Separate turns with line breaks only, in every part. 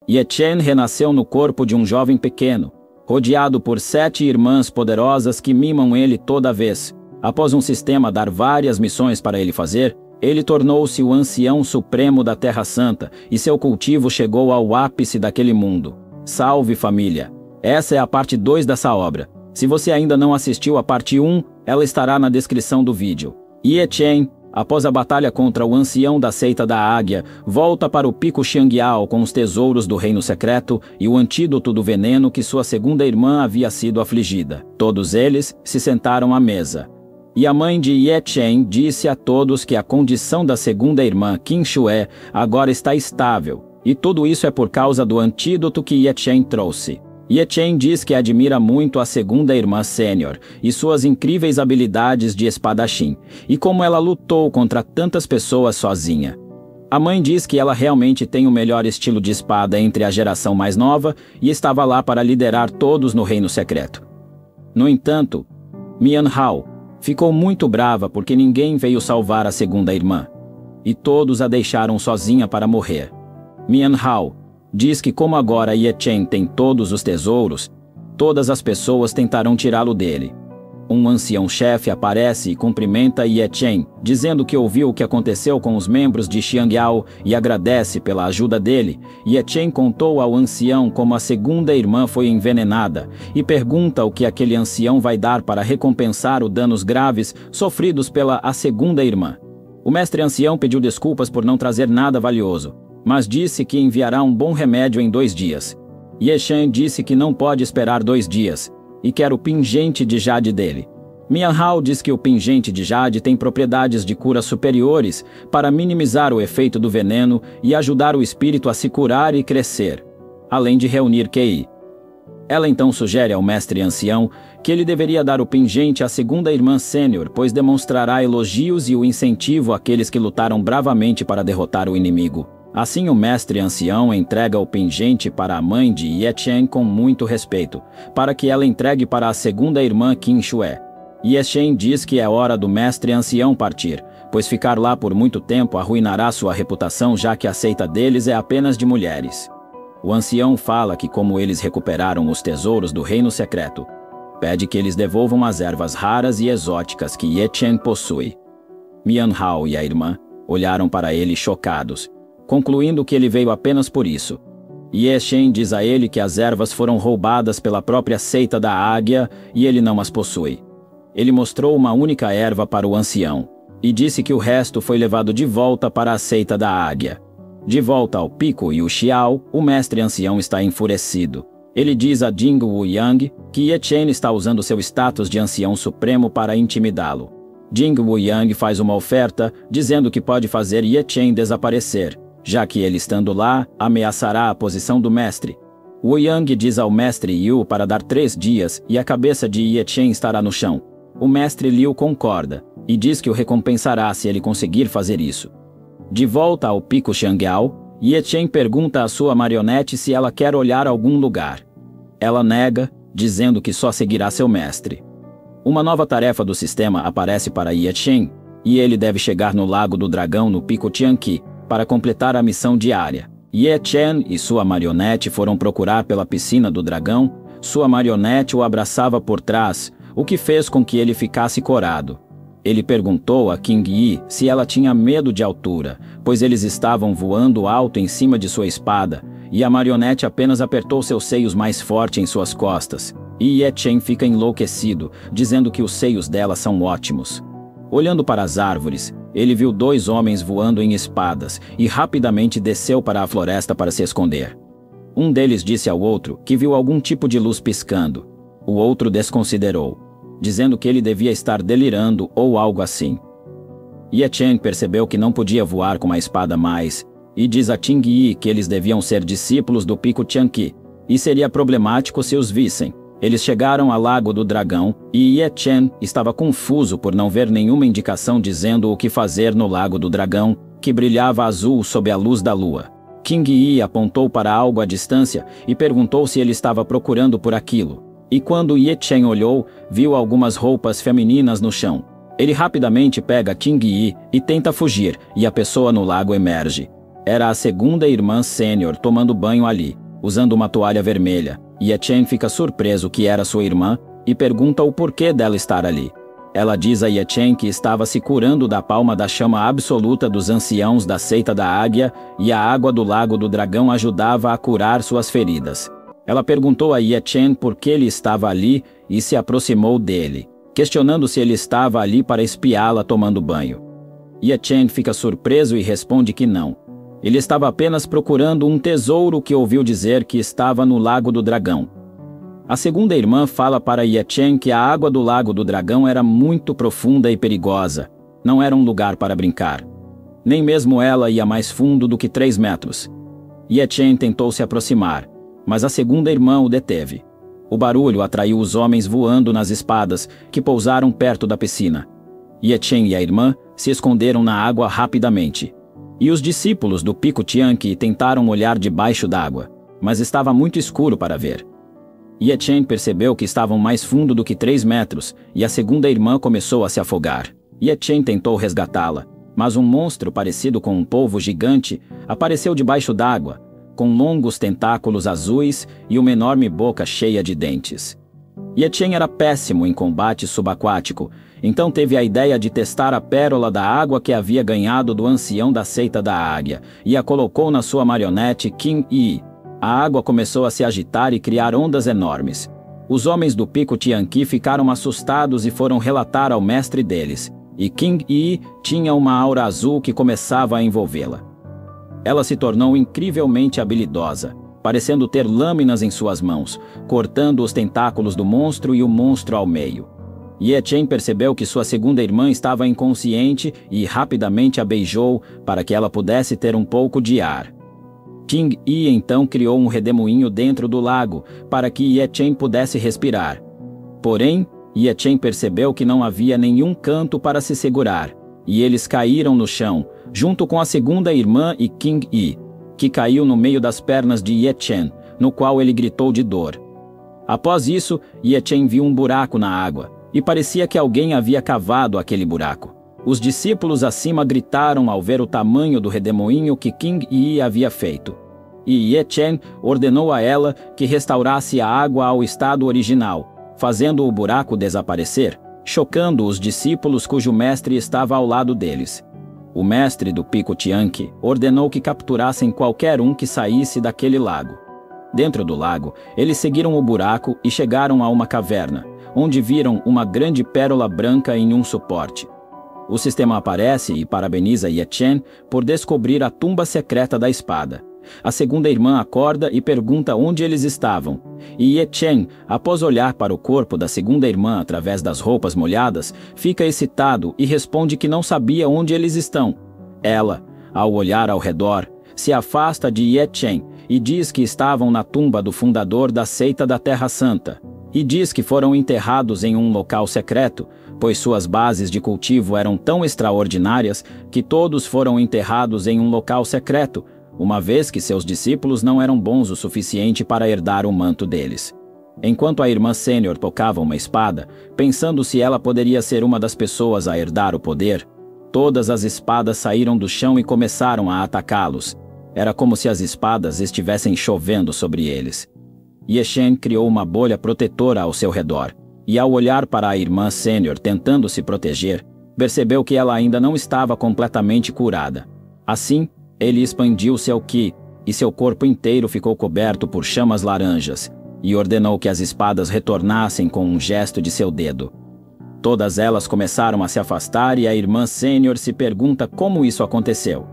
Ye Chen renasceu no corpo de um jovem pequeno, rodeado por 7 irmãs poderosas que mimam ele toda vez. Após um sistema dar várias missões para ele fazer, ele tornou-se o ancião supremo da Terra Santa e seu cultivo chegou ao ápice daquele mundo. Salve, família! Essa é a parte 2 dessa obra. Se você ainda não assistiu a parte 1, ela estará na descrição do vídeo. Ye Chen, após a batalha contra o ancião da seita da águia, volta para o Pico Xiangyao com os tesouros do reino secreto e o antídoto do veneno que sua segunda irmã havia sido afligida. Todos eles se sentaram à mesa. E a mãe de Ye Chen disse a todos que a condição da segunda irmã, Qin Shue, agora está estável, e tudo isso é por causa do antídoto que Ye Chen trouxe. Ye Chen diz que admira muito a segunda irmã sênior e suas incríveis habilidades de espadachim, e como ela lutou contra tantas pessoas sozinha. A mãe diz que ela realmente tem o melhor estilo de espada entre a geração mais nova e estava lá para liderar todos no reino secreto. No entanto, Mian Hao ficou muito brava porque ninguém veio salvar a segunda irmã, e todos a deixaram sozinha para morrer. Mian Hao diz que como agora Ye Chen tem todos os tesouros, todas as pessoas tentarão tirá-lo dele. Um ancião-chefe aparece e cumprimenta Ye Chen, dizendo que ouviu o que aconteceu com os membros de Xiangyao e agradece pela ajuda dele. Ye Chen contou ao ancião como a segunda irmã foi envenenada e pergunta o que aquele ancião vai dar para recompensar os danos graves sofridos pela a segunda irmã. O mestre ancião pediu desculpas por não trazer nada valioso, mas disse que enviará um bom remédio em 2 dias. Ye Chen disse que não pode esperar 2 dias e quer o pingente de jade dele. Mian Hao diz que o pingente de jade tem propriedades de cura superiores para minimizar o efeito do veneno e ajudar o espírito a se curar e crescer, além de reunir QI. Ela então sugere ao mestre ancião que ele deveria dar o pingente à segunda irmã sênior, pois demonstrará elogios e o incentivo àqueles que lutaram bravamente para derrotar o inimigo. Assim o mestre ancião entrega o pingente para a mãe de Ye Chen com muito respeito, para que ela entregue para a segunda irmã Qin Shue. Ye Chen diz que é hora do mestre ancião partir, pois ficar lá por muito tempo arruinará sua reputação, já que a seita deles é apenas de mulheres. O ancião fala que como eles recuperaram os tesouros do reino secreto, pede que eles devolvam as ervas raras e exóticas que Ye Chen possui. Mian Hao e a irmã olharam para ele chocados, concluindo que ele veio apenas por isso. Ye Chen diz a ele que as ervas foram roubadas pela própria seita da águia e ele não as possui. Ele mostrou uma única erva para o ancião e disse que o resto foi levado de volta para a seita da águia. De volta ao Pico Yuxiao, o mestre ancião está enfurecido. Ele diz a Jing Wuyang que Ye Chen está usando seu status de ancião supremo para intimidá-lo. Jing Wuyang faz uma oferta dizendo que pode fazer Ye Chen desaparecer, já que ele estando lá, ameaçará a posição do mestre. Wuyang diz ao mestre Yu para dar 3 dias e a cabeça de Ye Chen estará no chão. O mestre Liu concorda e diz que o recompensará se ele conseguir fazer isso. De volta ao Pico Xiangyao, Ye Chen pergunta à sua marionete se ela quer olhar algum lugar. Ela nega, dizendo que só seguirá seu mestre. Uma nova tarefa do sistema aparece para Ye Chen e ele deve chegar no Lago do Dragão no Pico Tianqi para completar a missão diária. Ye Chen e sua marionete foram procurar pela piscina do dragão. Sua marionete o abraçava por trás, o que fez com que ele ficasse corado. Ele perguntou a Qing Yi se ela tinha medo de altura, pois eles estavam voando alto em cima de sua espada, e a marionete apenas apertou seus seios mais forte em suas costas. E Ye Chen fica enlouquecido, dizendo que os seios dela são ótimos. Olhando para as árvores, ele viu 2 homens voando em espadas e rapidamente desceu para a floresta para se esconder. Um deles disse ao outro que viu algum tipo de luz piscando. O outro desconsiderou, dizendo que ele devia estar delirando ou algo assim. Ye Chen percebeu que não podia voar com a espada mais e diz a Qing Yi que eles deviam ser discípulos do Pico Tianqi e seria problemático se os vissem. Eles chegaram ao Lago do Dragão e Ye Chen estava confuso por não ver nenhuma indicação dizendo o que fazer no Lago do Dragão, que brilhava azul sob a luz da lua. Qing Yi apontou para algo à distância e perguntou se ele estava procurando por aquilo. E quando Ye Chen olhou, viu algumas roupas femininas no chão. Ele rapidamente pega Qing Yi e tenta fugir, e a pessoa no lago emerge. Era a segunda irmã sênior tomando banho ali, usando uma toalha vermelha. Ye Chen fica surpreso que era sua irmã e pergunta o porquê dela estar ali. Ela diz a Ye Chen que estava se curando da palma da chama absoluta dos anciãos da seita da águia e a água do lago do dragão ajudava a curar suas feridas. Ela perguntou a Ye Chen por que ele estava ali e se aproximou dele, questionando se ele estava ali para espiá-la tomando banho. Ye Chen fica surpreso e responde que não. Ele estava apenas procurando um tesouro que ouviu dizer que estava no Lago do Dragão. A segunda irmã fala para Ye Chen que a água do Lago do Dragão era muito profunda e perigosa. Não era um lugar para brincar. Nem mesmo ela ia mais fundo do que 3 metros. Ye Chen tentou se aproximar, mas a segunda irmã o deteve. O barulho atraiu os homens voando nas espadas que pousaram perto da piscina. Ye Chen e a irmã se esconderam na água rapidamente. E os discípulos do Pico Tianqi tentaram olhar debaixo d'água, mas estava muito escuro para ver. Ye Chen percebeu que estavam mais fundo do que 3 metros e a segunda irmã começou a se afogar. Ye Chen tentou resgatá-la, mas um monstro parecido com um polvo gigante apareceu debaixo d'água, com longos tentáculos azuis e uma enorme boca cheia de dentes. Ye Chen era péssimo em combate subaquático, então teve a ideia de testar a pérola da água que havia ganhado do ancião da seita da águia e a colocou na sua marionete King Yi. A água começou a se agitar e criar ondas enormes. Os homens do Pico Tianqi ficaram assustados e foram relatar ao mestre deles, e King Yi tinha uma aura azul que começava a envolvê-la. Ela se tornou incrivelmente habilidosa, parecendo ter lâminas em suas mãos, cortando os tentáculos do monstro e o monstro ao meio. Ye Chen percebeu que sua segunda irmã estava inconsciente e rapidamente a beijou para que ela pudesse ter um pouco de ar. King Yi então criou um redemoinho dentro do lago para que Ye Chen pudesse respirar. Porém, Ye Chen percebeu que não havia nenhum canto para se segurar, e eles caíram no chão, junto com a segunda irmã e King Yi, que caiu no meio das pernas de Ye Chen, no qual ele gritou de dor. Após isso, Ye Chen viu um buraco na água, e parecia que alguém havia cavado aquele buraco. Os discípulos acima gritaram ao ver o tamanho do redemoinho que King Yi havia feito. E Ye Chen ordenou a ela que restaurasse a água ao estado original, fazendo o buraco desaparecer, chocando os discípulos cujo mestre estava ao lado deles. O mestre do Pico Tianqi ordenou que capturassem qualquer um que saísse daquele lago. Dentro do lago, eles seguiram o buraco e chegaram a uma caverna, onde viram uma grande pérola branca em um suporte. O sistema aparece e parabeniza Ye Chen por descobrir a tumba secreta da espada. A segunda irmã acorda e pergunta onde eles estavam. E Ye Chen, após olhar para o corpo da segunda irmã através das roupas molhadas, fica excitado e responde que não sabia onde eles estão. Ela, ao olhar ao redor, se afasta de Ye Chen e diz que estavam na tumba do fundador da seita da Terra Santa. E diz que foram enterrados em um local secreto, pois suas bases de cultivo eram tão extraordinárias que todos foram enterrados em um local secreto, uma vez que seus discípulos não eram bons o suficiente para herdar o manto deles. Enquanto a irmã sênior tocava uma espada, pensando se ela poderia ser uma das pessoas a herdar o poder, todas as espadas saíram do chão e começaram a atacá-los. Era como se as espadas estivessem chovendo sobre eles. Ye Chen criou uma bolha protetora ao seu redor, e ao olhar para a irmã sênior tentando se proteger, percebeu que ela ainda não estava completamente curada. Assim, ele expandiu seu Qi, e seu corpo inteiro ficou coberto por chamas laranjas, e ordenou que as espadas retornassem com um gesto de seu dedo. Todas elas começaram a se afastar e a irmã sênior se pergunta como isso aconteceu.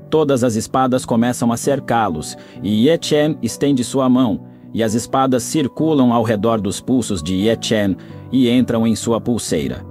Todas as espadas começam a cercá-los, e Ye Chen estende sua mão, e as espadas circulam ao redor dos pulsos de Ye Chen e entram em sua pulseira.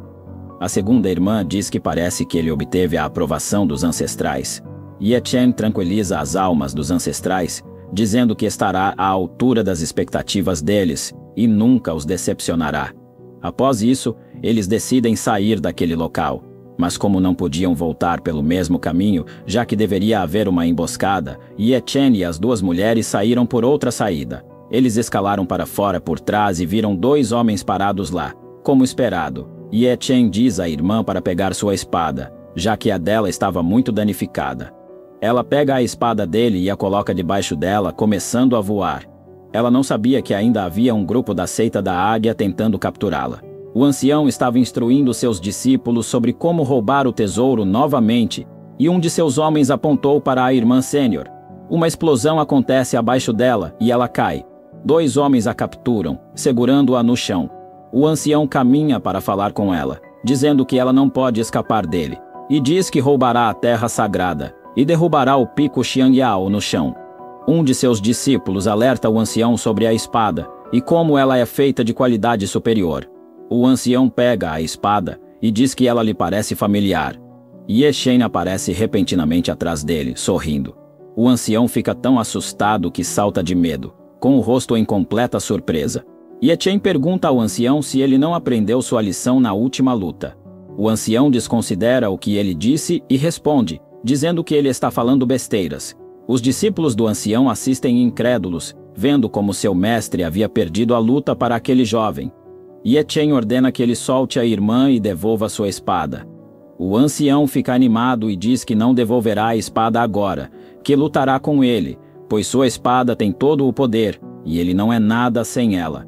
A segunda irmã diz que parece que ele obteve a aprovação dos ancestrais. Ye Chen tranquiliza as almas dos ancestrais, dizendo que estará à altura das expectativas deles e nunca os decepcionará. Após isso, eles decidem sair daquele local. Mas como não podiam voltar pelo mesmo caminho, já que deveria haver uma emboscada, Ye Chen e as duas mulheres saíram por outra saída. Eles escalaram para fora por trás e viram 2 homens parados lá, como esperado. Ye Chen diz à irmã para pegar sua espada, já que a dela estava muito danificada. Ela pega a espada dele e a coloca debaixo dela, começando a voar. Ela não sabia que ainda havia um grupo da seita da águia tentando capturá-la. O ancião estava instruindo seus discípulos sobre como roubar o tesouro novamente, e um de seus homens apontou para a irmã sênior. Uma explosão acontece abaixo dela e ela cai. 2 homens a capturam, segurando-a no chão. O ancião caminha para falar com ela, dizendo que ela não pode escapar dele, e diz que roubará a terra sagrada e derrubará o pico Xiangyao no chão. Um de seus discípulos alerta o ancião sobre a espada e como ela é feita de qualidade superior. O ancião pega a espada e diz que ela lhe parece familiar. Ye Chen aparece repentinamente atrás dele, sorrindo. O ancião fica tão assustado que salta de medo, com o rosto em completa surpresa. Ye Chen pergunta ao ancião se ele não aprendeu sua lição na última luta. O ancião desconsidera o que ele disse e responde, dizendo que ele está falando besteiras. Os discípulos do ancião assistem incrédulos, vendo como seu mestre havia perdido a luta para aquele jovem. Ye Chen ordena que ele solte a irmã e devolva sua espada. O ancião fica animado e diz que não devolverá a espada agora, que lutará com ele, pois sua espada tem todo o poder, e ele não é nada sem ela.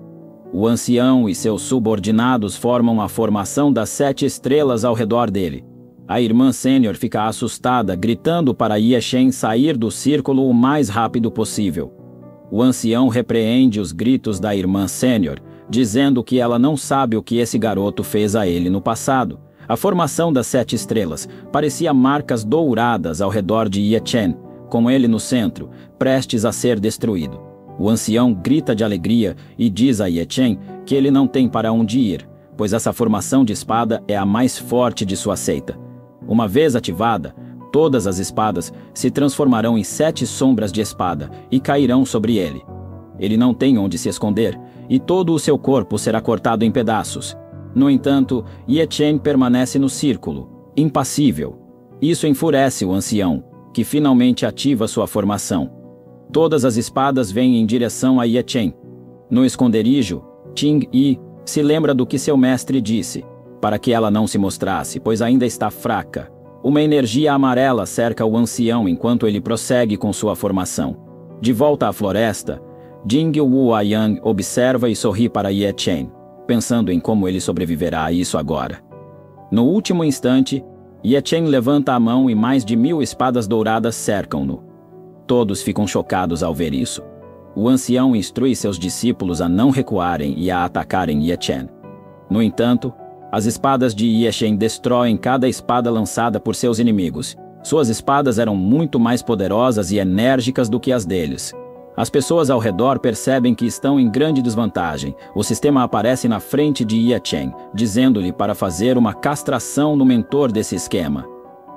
O ancião e seus subordinados formam a formação das 7 estrelas ao redor dele. A irmã sênior fica assustada, gritando para Ye Chen sair do círculo o mais rápido possível. O ancião repreende os gritos da irmã sênior, dizendo que ela não sabe o que esse garoto fez a ele no passado. A formação das 7 estrelas parecia marcas douradas ao redor de Ye Chen, com ele no centro, prestes a ser destruído. O ancião grita de alegria e diz a Ye Chen que ele não tem para onde ir, pois essa formação de espada é a mais forte de sua seita. Uma vez ativada, todas as espadas se transformarão em 7 sombras de espada e cairão sobre ele. Ele não tem onde se esconder, e todo o seu corpo será cortado em pedaços. No entanto, Ye Chen permanece no círculo, impassível. Isso enfurece o ancião, que finalmente ativa sua formação. Todas as espadas vêm em direção a Ye Chen. No esconderijo, Ting Yi se lembra do que seu mestre disse, para que ela não se mostrasse, pois ainda está fraca. Uma energia amarela cerca o ancião enquanto ele prossegue com sua formação. De volta à floresta, Jing Wuoyang observa e sorri para Ye Chen, pensando em como ele sobreviverá a isso agora. No último instante, Ye Chen levanta a mão e mais de 1000 espadas douradas cercam-no. Todos ficam chocados ao ver isso. O ancião instrui seus discípulos a não recuarem e a atacarem Ye Chen. No entanto, as espadas de Ye Chen destroem cada espada lançada por seus inimigos. Suas espadas eram muito mais poderosas e enérgicas do que as deles. As pessoas ao redor percebem que estão em grande desvantagem. O sistema aparece na frente de Ye Chen, dizendo-lhe para fazer uma castração no mentor desse esquema.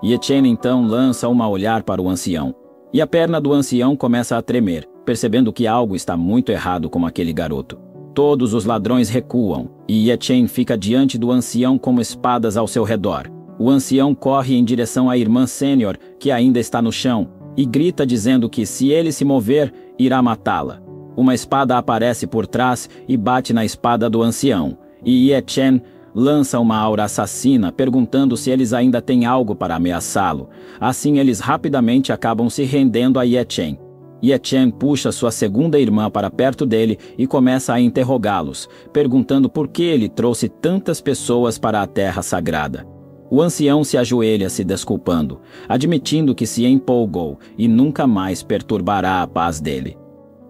Ye Chen então lança uma olhar para o ancião, e a perna do ancião começa a tremer, percebendo que algo está muito errado com aquele garoto. Todos os ladrões recuam, e Ye Chen fica diante do ancião com espadas ao seu redor. O ancião corre em direção à irmã sênior, que ainda está no chão, e grita dizendo que se ele se mover, irá matá-la. Uma espada aparece por trás e bate na espada do ancião, e Ye Chen lança uma aura assassina, perguntando se eles ainda têm algo para ameaçá-lo. Assim eles rapidamente acabam se rendendo a Ye Chen. Ye Chen puxa sua segunda irmã para perto dele e começa a interrogá-los, perguntando por que ele trouxe tantas pessoas para a terra sagrada. O ancião se ajoelha se desculpando, admitindo que se empolgou e nunca mais perturbará a paz dele.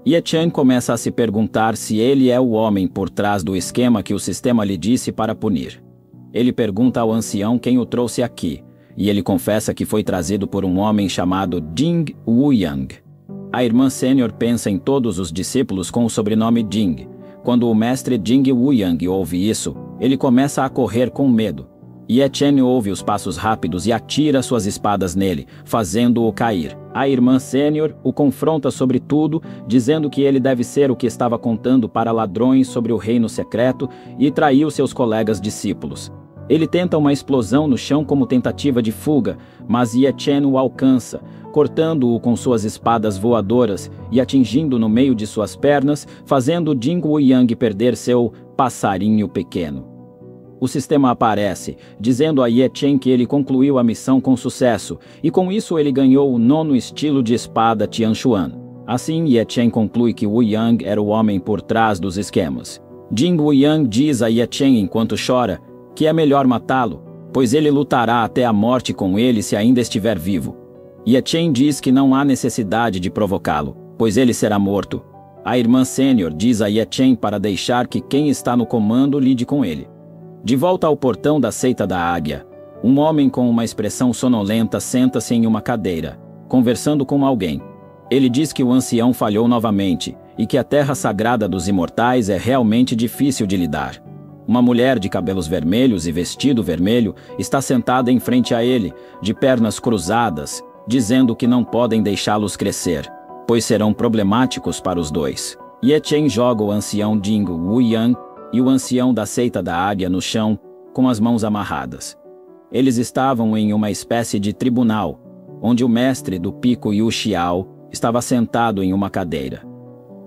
Ye Chen começa a se perguntar se ele é o homem por trás do esquema que o sistema lhe disse para punir. Ele pergunta ao ancião quem o trouxe aqui, e ele confessa que foi trazido por um homem chamado Jing Wuyang. A irmã sênior pensa em todos os discípulos com o sobrenome Jing. Quando o mestre Jing Wuyang ouve isso, ele começa a correr com medo. Ye Chen ouve os passos rápidos e atira suas espadas nele, fazendo-o cair. A irmã sênior o confronta sobre tudo, dizendo que ele deve ser o que estava contando para ladrões sobre o reino secreto e traiu seus colegas discípulos. Ele tenta uma explosão no chão como tentativa de fuga, mas Ye Chen o alcança, cortando-o com suas espadas voadoras e atingindo no meio de suas pernas, fazendo Jing Wuyang perder seu passarinho pequeno. o sistema aparece, dizendo a Ye Chen que ele concluiu a missão com sucesso, e com isso ele ganhou o 9º estilo de espada Tianxuan. Assim, Ye Chen conclui que Wu Yang era o homem por trás dos esquemas. Jing Wuyang diz a Ye Chen enquanto chora que é melhor matá-lo, pois ele lutará até a morte com ele se ainda estiver vivo. Ye Chen diz que não há necessidade de provocá-lo, pois ele será morto. A irmã sênior diz a Ye Chen para deixar que quem está no comando lide com ele. De volta ao portão da seita da águia, um homem com uma expressão sonolenta senta-se em uma cadeira, conversando com alguém. Ele diz que o ancião falhou novamente e que a terra sagrada dos imortais é realmente difícil de lidar. Uma mulher de cabelos vermelhos e vestido vermelho está sentada em frente a ele, de pernas cruzadas, dizendo que não podem deixá-los crescer, pois serão problemáticos para os dois. Ye Chen joga o ancião Jing Wuyang e o ancião da seita da águia no chão, com as mãos amarradas. Eles estavam em uma espécie de tribunal, onde o mestre do pico Yu Xiao estava sentado em uma cadeira.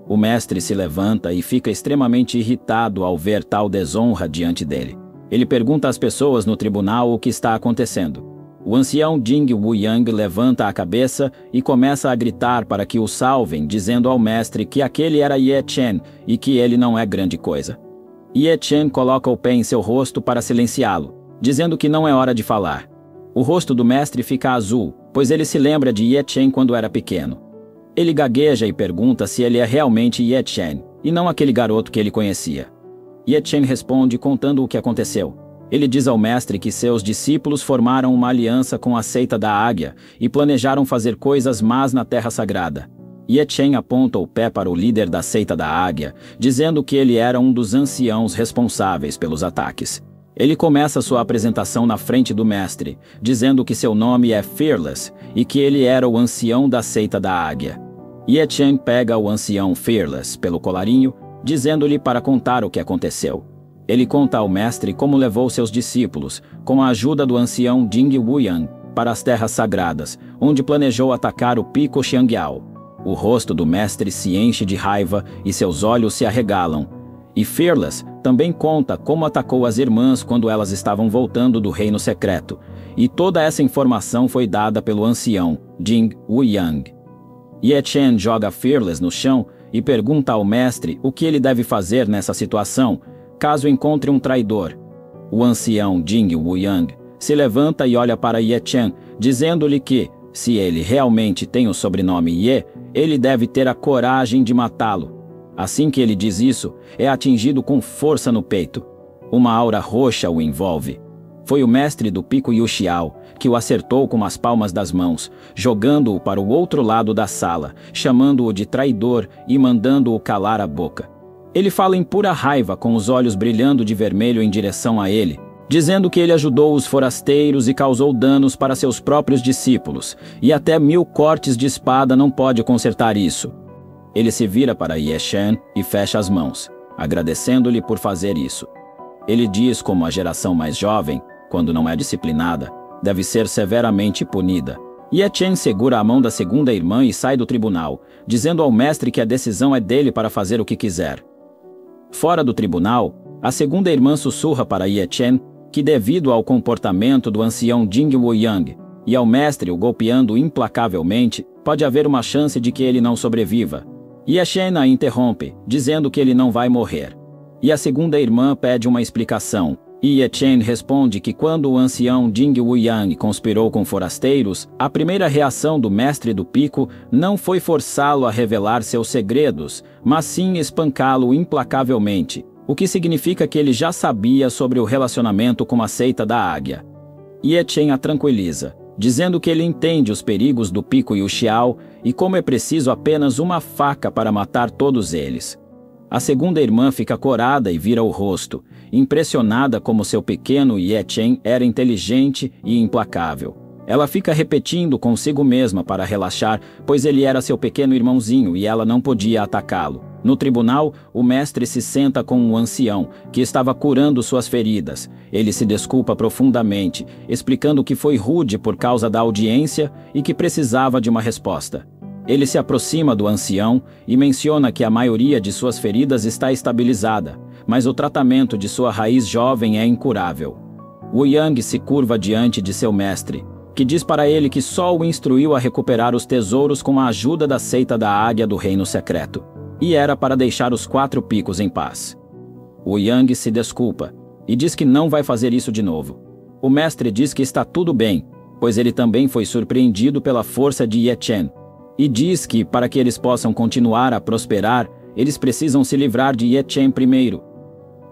O mestre se levanta e fica extremamente irritado ao ver tal desonra diante dele. Ele pergunta às pessoas no tribunal o que está acontecendo. O ancião Jing Wuyang levanta a cabeça e começa a gritar para que o salvem, dizendo ao mestre que aquele era Ye Chen e que ele não é grande coisa. Ye Chen coloca o pé em seu rosto para silenciá-lo, dizendo que não é hora de falar. O rosto do mestre fica azul, pois ele se lembra de Ye Chen quando era pequeno. Ele gagueja e pergunta se ele é realmente Ye Chen, e não aquele garoto que ele conhecia. Ye Chen responde contando o que aconteceu. Ele diz ao mestre que seus discípulos formaram uma aliança com a seita da águia e planejaram fazer coisas más na terra sagrada. Ye Chen aponta o pé para o líder da seita da águia, dizendo que ele era um dos anciãos responsáveis pelos ataques. Ele começa sua apresentação na frente do mestre, dizendo que seu nome é Fearless e que ele era o ancião da seita da águia. Ye Chen pega o ancião Fearless pelo colarinho, dizendo-lhe para contar o que aconteceu. Ele conta ao mestre como levou seus discípulos, com a ajuda do ancião Jing Wuyang, para as terras sagradas, onde planejou atacar o pico Xiangyao. O rosto do mestre se enche de raiva e seus olhos se arregalam. E Fearless também conta como atacou as irmãs quando elas estavam voltando do reino secreto, e toda essa informação foi dada pelo ancião Jing Wuyang. Ye Chen joga Fearless no chão e pergunta ao mestre o que ele deve fazer nessa situação, caso encontre um traidor. O ancião Jing Wuyang se levanta e olha para Ye Chen, dizendo-lhe que, se ele realmente tem o sobrenome Ye, ele deve ter a coragem de matá-lo. Assim que ele diz isso, é atingido com força no peito. Uma aura roxa o envolve. Foi o mestre do pico Yu Xiao que o acertou com as palmas das mãos, jogando-o para o outro lado da sala, chamando-o de traidor e mandando-o calar a boca. Ele fala em pura raiva, com os olhos brilhando de vermelho em direção a ele, dizendo que ele ajudou os forasteiros e causou danos para seus próprios discípulos, e até 1000 cortes de espada não pode consertar isso. Ele se vira para Ye Chen e fecha as mãos, agradecendo-lhe por fazer isso. Ele diz como a geração mais jovem, quando não é disciplinada, deve ser severamente punida. Ye Chen segura a mão da segunda irmã e sai do tribunal, dizendo ao mestre que a decisão é dele para fazer o que quiser. Fora do tribunal, a segunda irmã sussurra para Ye Chen que, devido ao comportamento do ancião Jing Wuyang e ao mestre o golpeando implacavelmente, pode haver uma chance de que ele não sobreviva. Ye Chen a interrompe, dizendo que ele não vai morrer. E a segunda irmã pede uma explicação, e Ye Chen responde que quando o ancião Jing Wuyang conspirou com forasteiros, a primeira reação do mestre do pico não foi forçá-lo a revelar seus segredos, mas sim espancá-lo implacavelmente, o que significa que ele já sabia sobre o relacionamento com a seita da águia. Ye Chen a tranquiliza, dizendo que ele entende os perigos do pico Yu Xiao e como é preciso apenas uma faca para matar todos eles. A segunda irmã fica corada e vira o rosto, impressionada como seu pequeno Ye Chen era inteligente e implacável. Ela fica repetindo consigo mesma para relaxar, pois ele era seu pequeno irmãozinho e ela não podia atacá-lo. No tribunal, o mestre se senta com um ancião, que estava curando suas feridas. Ele se desculpa profundamente, explicando que foi rude por causa da audiência e que precisava de uma resposta. Ele se aproxima do ancião e menciona que a maioria de suas feridas está estabilizada, mas o tratamento de sua raiz jovem é incurável. Wu Yang se curva diante de seu mestre, que diz para ele que só o instruiu a recuperar os tesouros com a ajuda da seita da águia do reino secreto, e era para deixar os 4 picos em paz. Wu Yang se desculpa e diz que não vai fazer isso de novo. O mestre diz que está tudo bem, pois ele também foi surpreendido pela força de Ye Chen, e diz que, para que eles possam continuar a prosperar, eles precisam se livrar de Ye Chen primeiro.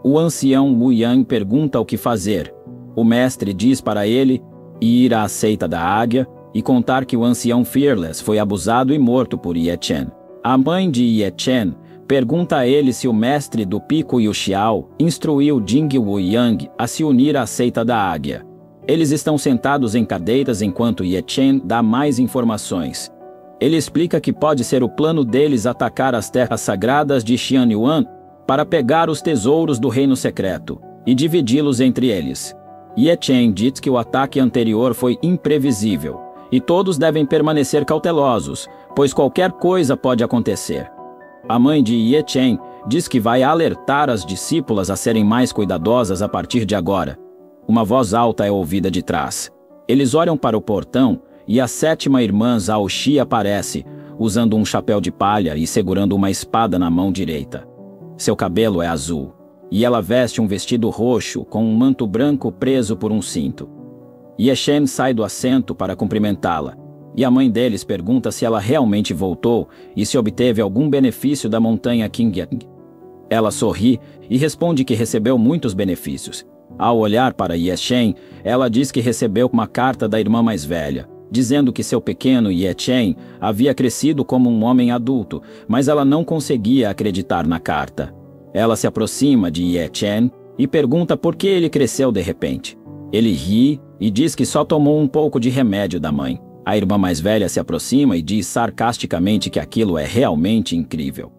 O ancião Wu Yang pergunta o que fazer. O mestre diz para ele ir à seita da águia e contar que o ancião Fearless foi abusado e morto por Ye Chen. A mãe de Ye Chen pergunta a ele se o mestre do Pico e o Xiao instruiu Jing Wu Yang a se unir à seita da águia. Eles estão sentados em cadeiras enquanto Ye Chen dá mais informações. Ele explica que pode ser o plano deles atacar as terras sagradas de Xianyuan para pegar os tesouros do reino secreto e dividi-los entre eles. Ye Chen diz que o ataque anterior foi imprevisível e todos devem permanecer cautelosos, pois qualquer coisa pode acontecer. A mãe de Ye Chen diz que vai alertar as discípulas a serem mais cuidadosas a partir de agora. Uma voz alta é ouvida de trás. Eles olham para o portão e a 7ª irmã Zhao Xi aparece, usando um chapéu de palha e segurando uma espada na mão direita. Seu cabelo é azul, e ela veste um vestido roxo com um manto branco preso por um cinto. Ye Chen sai do assento para cumprimentá-la, e a mãe deles pergunta se ela realmente voltou e se obteve algum benefício da montanha Qingyang. Ela sorri e responde que recebeu muitos benefícios. Ao olhar para Ye Chen, ela diz que recebeu uma carta da irmã mais velha, dizendo que seu pequeno Ye Chen havia crescido como um homem adulto, mas ela não conseguia acreditar na carta. Ela se aproxima de Ye Chen e pergunta por que ele cresceu de repente. Ele ri e diz que só tomou um pouco de remédio da mãe. A irmã mais velha se aproxima e diz sarcasticamente que aquilo é realmente incrível.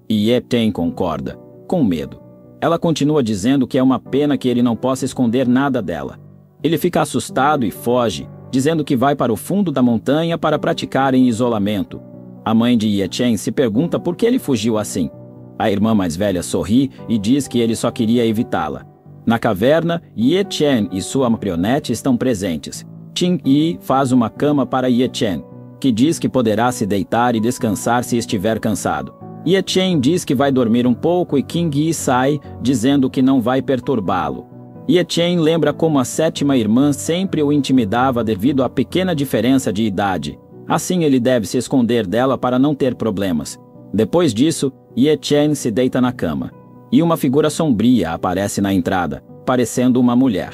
E Ye Chen concorda, com medo. Ela continua dizendo que é uma pena que ele não possa esconder nada dela. Ele fica assustado e foge, dizendo que vai para o fundo da montanha para praticar em isolamento. A mãe de Ye Chen se pergunta por que ele fugiu assim. A irmã mais velha sorri e diz que ele só queria evitá-la. Na caverna, Ye Chen e sua marionete estão presentes. Qing Yi faz uma cama para Ye Chen, que diz que poderá se deitar e descansar se estiver cansado. Ye Chen diz que vai dormir um pouco e Qing Yi sai, dizendo que não vai perturbá-lo. Ye Chen lembra como a 7ª irmã sempre o intimidava devido à pequena diferença de idade. Assim ele deve se esconder dela para não ter problemas. Depois disso, Ye Chen se deita na cama, e uma figura sombria aparece na entrada, parecendo uma mulher.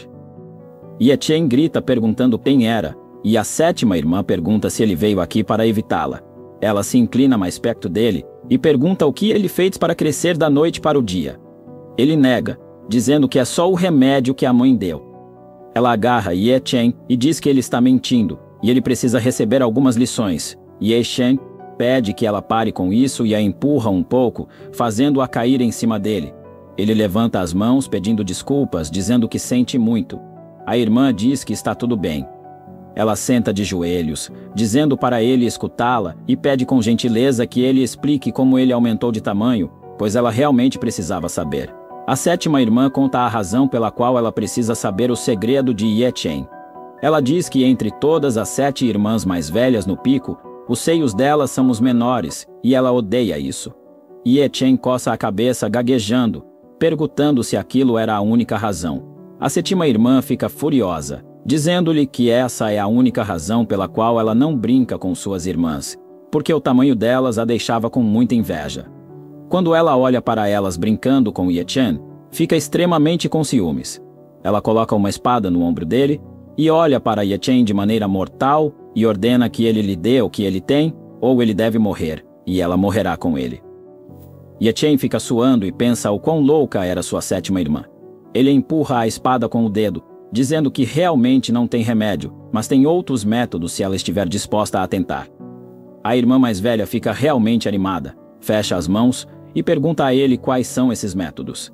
Ye Chen grita perguntando quem era, e a 7ª irmã pergunta se ele veio aqui para evitá-la. Ela se inclina mais perto dele e pergunta o que ele fez para crescer da noite para o dia. Ele nega, dizendo que é só o remédio que a mãe deu. Ela agarra Ye Chen e diz que ele está mentindo, e ele precisa receber algumas lições. Ye Chen pede que ela pare com isso e a empurra um pouco, fazendo-a cair em cima dele. Ele levanta as mãos pedindo desculpas, dizendo que sente muito. A irmã diz que está tudo bem. Ela senta de joelhos, dizendo para ele escutá-la e pede com gentileza que ele explique como ele aumentou de tamanho, pois ela realmente precisava saber. A 7ª irmã conta a razão pela qual ela precisa saber o segredo de Ye Chen. Ela diz que entre todas as 7 irmãs mais velhas no pico, os seios delas são os menores, e ela odeia isso. Ye Chen coça a cabeça gaguejando, perguntando se aquilo era a única razão. A 7ª irmã fica furiosa, dizendo-lhe que essa é a única razão pela qual ela não brinca com suas irmãs, porque o tamanho delas a deixava com muita inveja. Quando ela olha para elas brincando com Ye Chen, fica extremamente com ciúmes. Ela coloca uma espada no ombro dele e olha para Ye Chen de maneira mortal e ordena que ele lhe dê o que ele tem, ou ele deve morrer, e ela morrerá com ele. Ye Chen fica suando e pensa o quão louca era sua 7ª irmã. Ele empurra a espada com o dedo, dizendo que realmente não tem remédio, mas tem outros métodos se ela estiver disposta a tentar. A irmã mais velha fica realmente animada, fecha as mãos e pergunta a ele quais são esses métodos.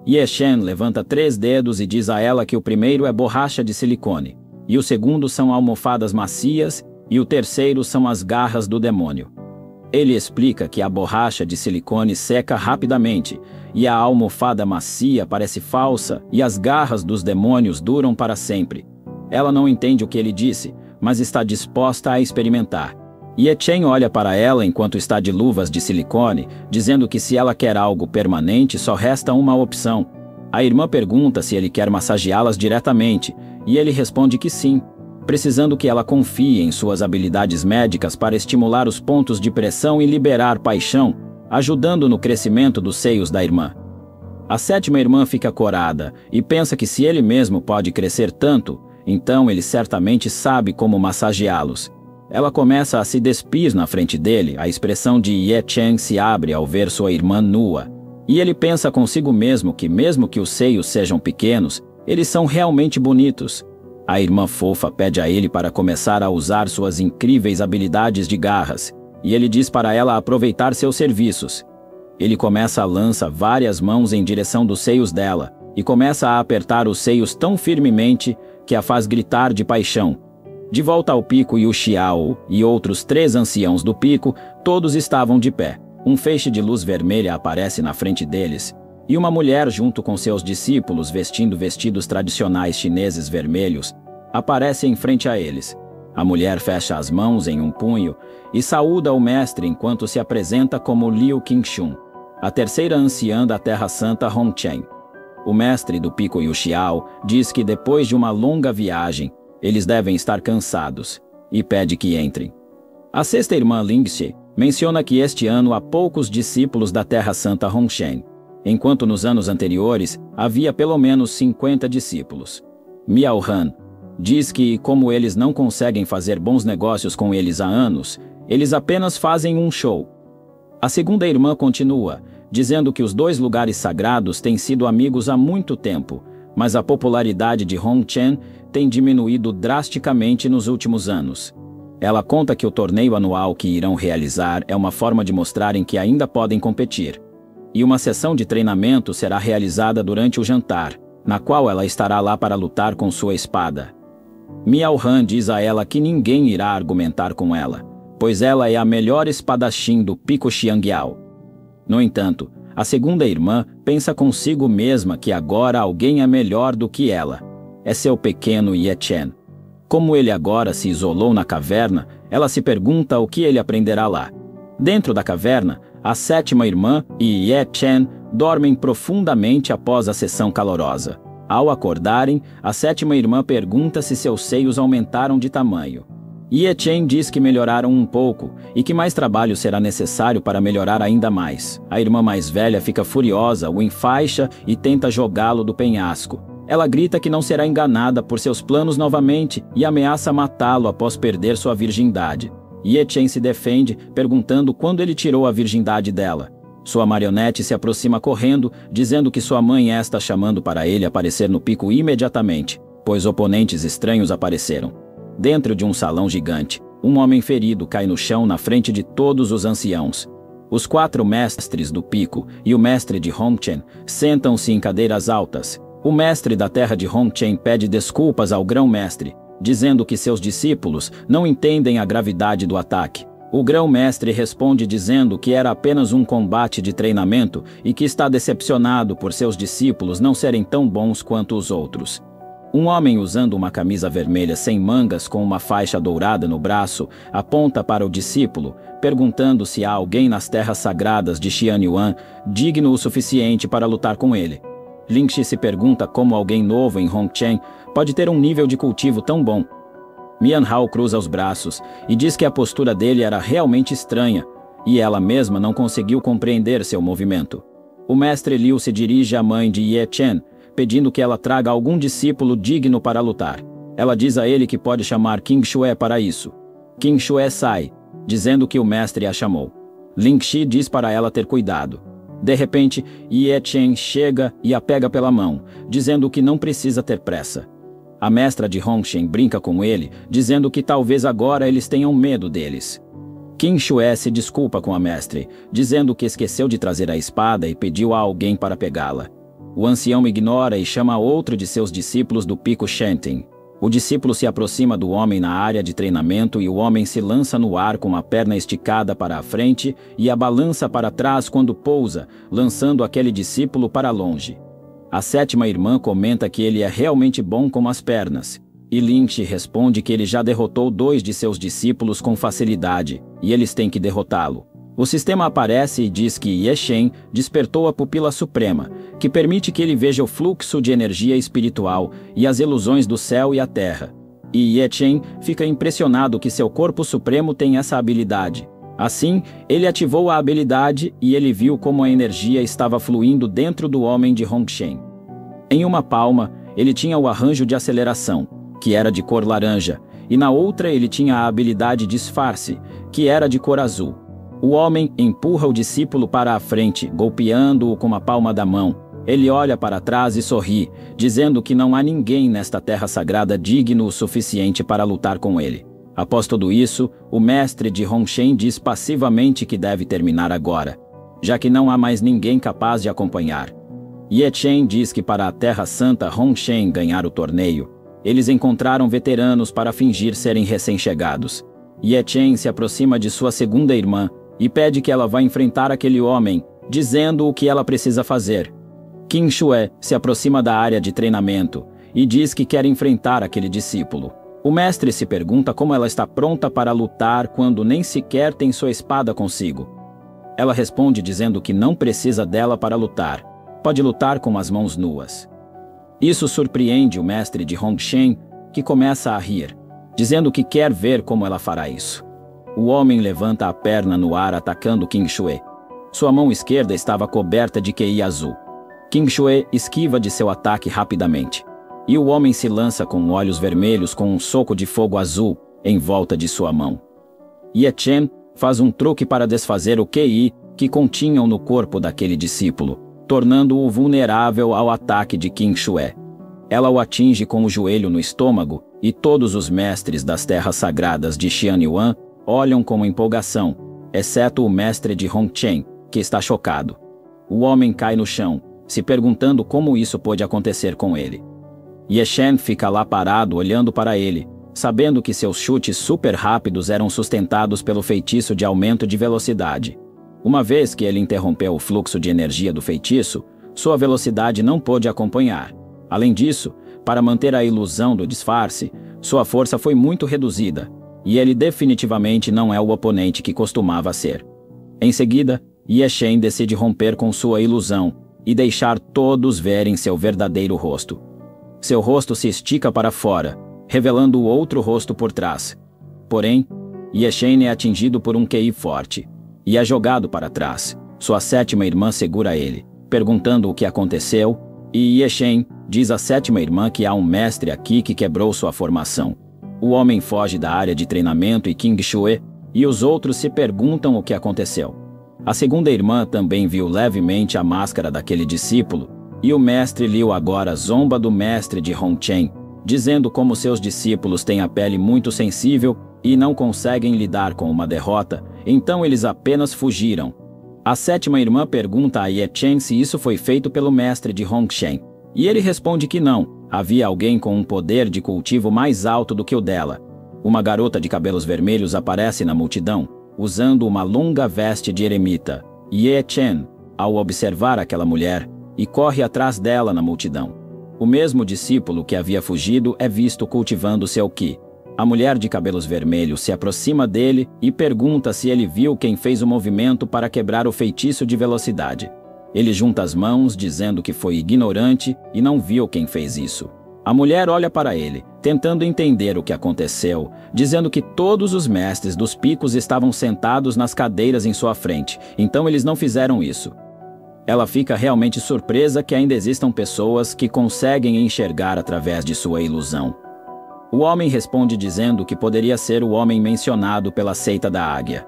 Ye Chen levanta 3 dedos e diz a ela que o primeiro é borracha de silicone, e o segundo são almofadas macias, e o terceiro são as garras do demônio. Ele explica que a borracha de silicone seca rapidamente, e a almofada macia parece falsa, e as garras dos demônios duram para sempre. Ela não entende o que ele disse, mas está disposta a experimentar. Ye Chen olha para ela enquanto está de luvas de silicone, dizendo que se ela quer algo permanente, só resta uma opção. A irmã pergunta se ele quer massageá-las diretamente, e ele responde que sim, precisando que ela confie em suas habilidades médicas para estimular os pontos de pressão e liberar paixão, ajudando no crescimento dos seios da irmã. A sétima irmã fica corada e pensa que se ele mesmo pode crescer tanto, então ele certamente sabe como massageá-los. Ela começa a se despir na frente dele, a expressão de Ye Chen se abre ao ver sua irmã nua. E ele pensa consigo mesmo que os seios sejam pequenos, eles são realmente bonitos. A irmã fofa pede a ele para começar a usar suas incríveis habilidades de garras, e ele diz para ela aproveitar seus serviços. Ele começa a lançar várias mãos em direção dos seios dela, e começa a apertar os seios tão firmemente que a faz gritar de paixão. De volta ao pico, Yu Xiao e outros 3 anciãos do pico, todos estavam de pé. Um feixe de luz vermelha aparece na frente deles, e uma mulher junto com seus discípulos vestindo vestidos tradicionais chineses vermelhos, aparece em frente a eles. A mulher fecha as mãos em um punho e saúda o mestre enquanto se apresenta como Liu Qingxun, a terceira anciã da Terra Santa Hongchen. O mestre do pico Yu Xiao diz que depois de uma longa viagem, eles devem estar cansados, e pede que entrem. A sexta irmã Lingxi menciona que este ano há poucos discípulos da Terra Santa Hongchen, enquanto nos anos anteriores havia pelo menos 50 discípulos. Miao Han diz que, como eles não conseguem fazer bons negócios com eles há anos, eles apenas fazem um show. A segunda irmã continua, dizendo que os 2 lugares sagrados têm sido amigos há muito tempo, mas a popularidade de Hongchen tem diminuído drasticamente nos últimos anos. Ela conta que o torneio anual que irão realizar é uma forma de mostrarem que ainda podem competir. E uma sessão de treinamento será realizada durante o jantar, na qual ela estará lá para lutar com sua espada. Miao Han diz a ela que ninguém irá argumentar com ela, pois ela é a melhor espadachim do Pico Xiangyao. No entanto, a segunda irmã pensa consigo mesma que agora alguém é melhor do que ela. É seu pequeno Ye Chen. Como ele agora se isolou na caverna, ela se pergunta o que ele aprenderá lá. Dentro da caverna, a sétima irmã e Ye Chen dormem profundamente após a sessão calorosa. Ao acordarem, a sétima irmã pergunta se seus seios aumentaram de tamanho. Ye Chen diz que melhoraram um pouco e que mais trabalho será necessário para melhorar ainda mais. A irmã mais velha fica furiosa, o enfaixa e tenta jogá-lo do penhasco. Ela grita que não será enganada por seus planos novamente e ameaça matá-lo após perder sua virgindade. Ye Chen se defende, perguntando quando ele tirou a virgindade dela. Sua marionete se aproxima correndo, dizendo que sua mãe está chamando para ele aparecer no pico imediatamente, pois oponentes estranhos apareceram. Dentro de um salão gigante, um homem ferido cai no chão na frente de todos os anciãos. Os 4 mestres do pico e o mestre de Hongchen sentam-se em cadeiras altas. O mestre da terra de Hongchen pede desculpas ao grão-mestre, dizendo que seus discípulos não entendem a gravidade do ataque. O grão-mestre responde dizendo que era apenas um combate de treinamento e que está decepcionado por seus discípulos não serem tão bons quanto os outros. Um homem usando uma camisa vermelha sem mangas com uma faixa dourada no braço aponta para o discípulo, perguntando se há alguém nas terras sagradas de Xianyuan digno o suficiente para lutar com ele. Lingxi se pergunta como alguém novo em Hongchen pode ter um nível de cultivo tão bom. Mian Hao cruza os braços e diz que a postura dele era realmente estranha, e ela mesma não conseguiu compreender seu movimento. O mestre Liu se dirige à mãe de Ye Chen, pedindo que ela traga algum discípulo digno para lutar. Ela diz a ele que pode chamar Qing Shuai para isso. Qing Shuai sai, dizendo que o mestre a chamou. Lingxi diz para ela ter cuidado. De repente, Ye Chen chega e a pega pela mão, dizendo que não precisa ter pressa. A mestra de Hongchen brinca com ele, dizendo que talvez agora eles tenham medo deles. Qing Shuai se desculpa com a mestre, dizendo que esqueceu de trazer a espada e pediu a alguém para pegá-la. O ancião ignora e chama outro de seus discípulos do pico Shentin. O discípulo se aproxima do homem na área de treinamento e o homem se lança no ar com a perna esticada para a frente e a balança para trás quando pousa, lançando aquele discípulo para longe. A sétima irmã comenta que ele é realmente bom com as pernas, e Lynch responde que ele já derrotou 2 de seus discípulos com facilidade, e eles têm que derrotá-lo. O sistema aparece e diz que Ye-Shen despertou a pupila suprema, que permite que ele veja o fluxo de energia espiritual e as ilusões do céu e a terra. E Ye-Shen fica impressionado que seu corpo supremo tem essa habilidade. Assim, ele ativou a habilidade e ele viu como a energia estava fluindo dentro do homem de Hongshen. Em uma palma, ele tinha o arranjo de aceleração, que era de cor laranja, e na outra ele tinha a habilidade disfarce, que era de cor azul. O homem empurra o discípulo para a frente, golpeando-o com a palma da mão. Ele olha para trás e sorri, dizendo que não há ninguém nesta terra sagrada digno o suficiente para lutar com ele. Após tudo isso, o mestre de Hongshen diz passivamente que deve terminar agora, já que não há mais ninguém capaz de acompanhar. Ye-Shen diz que para a Terra Santa Hongshen ganhar o torneio, eles encontraram veteranos para fingir serem recém-chegados. Ye-Shen se aproxima de sua segunda irmã e pede que ela vá enfrentar aquele homem, dizendo o que ela precisa fazer. Qin Shue se aproxima da área de treinamento e diz que quer enfrentar aquele discípulo. O mestre se pergunta como ela está pronta para lutar quando nem sequer tem sua espada consigo. Ela responde dizendo que não precisa dela para lutar, pode lutar com as mãos nuas. Isso surpreende o mestre de Hongshen, que começa a rir, dizendo que quer ver como ela fará isso. O homem levanta a perna no ar atacando Qin Shue. Sua mão esquerda estava coberta de QI azul. Qin Shue esquiva de seu ataque rapidamente. E o homem se lança com olhos vermelhos com um soco de fogo azul em volta de sua mão. Ye-Shen faz um truque para desfazer o QI que continham no corpo daquele discípulo, tornando-o vulnerável ao ataque de Qin Shue. Ela o atinge com o joelho no estômago e todos os mestres das terras sagradas de Xianyuan olham com empolgação, exceto o mestre de Hongshen, que está chocado. O homem cai no chão, se perguntando como isso pôde acontecer com ele. Ye-Shen fica lá parado olhando para ele, sabendo que seus chutes super rápidos eram sustentados pelo feitiço de aumento de velocidade. Uma vez que ele interrompeu o fluxo de energia do feitiço, sua velocidade não pôde acompanhar. Além disso, para manter a ilusão do disfarce, sua força foi muito reduzida, e ele definitivamente não é o oponente que costumava ser. Em seguida, Ye-Shen decide romper com sua ilusão e deixar todos verem seu verdadeiro rosto. Seu rosto se estica para fora, revelando o outro rosto por trás. Porém, Ye-Shen é atingido por um QI forte e é jogado para trás. Sua sétima irmã segura ele, perguntando o que aconteceu, e Ye-Shen diz à sétima irmã que há um mestre aqui que quebrou sua formação. O homem foge da área de treinamento e Qin Shue, e os outros se perguntam o que aconteceu. A segunda irmã também viu levemente a máscara daquele discípulo, e o mestre Liu agora zomba do mestre de Hongshen, dizendo como seus discípulos têm a pele muito sensível e não conseguem lidar com uma derrota, então eles apenas fugiram. A sétima irmã pergunta a Ye-Shen se isso foi feito pelo mestre de Hongshen, e ele responde que não. Havia alguém com um poder de cultivo mais alto do que o dela. Uma garota de cabelos vermelhos aparece na multidão, usando uma longa veste de eremita. Ye-Shen, ao observar aquela mulher, e corre atrás dela na multidão. O mesmo discípulo que havia fugido é visto cultivando seu Qi. A mulher de cabelos vermelhos se aproxima dele e pergunta se ele viu quem fez o movimento para quebrar o feitiço de velocidade. Ele junta as mãos, dizendo que foi ignorante e não viu quem fez isso. A mulher olha para ele, tentando entender o que aconteceu, dizendo que todos os mestres dos picos estavam sentados nas cadeiras em sua frente, então eles não fizeram isso. Ela fica realmente surpresa que ainda existam pessoas que conseguem enxergar através de sua ilusão. O homem responde dizendo que poderia ser o homem mencionado pela seita da águia.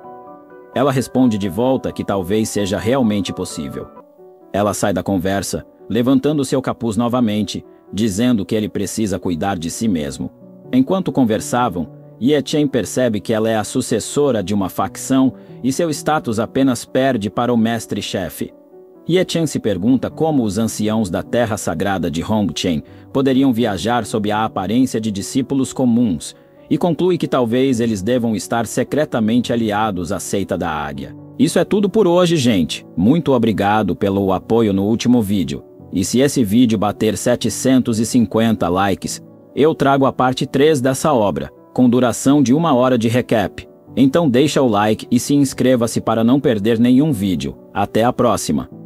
Ela responde de volta que talvez seja realmente possível. Ela sai da conversa, levantando seu capuz novamente, dizendo que ele precisa cuidar de si mesmo. Enquanto conversavam, Ye-Shen percebe que ela é a sucessora de uma facção e seu status apenas perde para o mestre-chefe. Ye Chen se pergunta como os anciãos da Terra Sagrada de Hongchen poderiam viajar sob a aparência de discípulos comuns, e conclui que talvez eles devam estar secretamente aliados à seita da Águia. Isso é tudo por hoje, gente. Muito obrigado pelo apoio no último vídeo. E se esse vídeo bater 750 likes, eu trago a parte 3 dessa obra, com duração de 1 hora de recap. Então deixa o like e se inscreva-se para não perder nenhum vídeo. Até a próxima!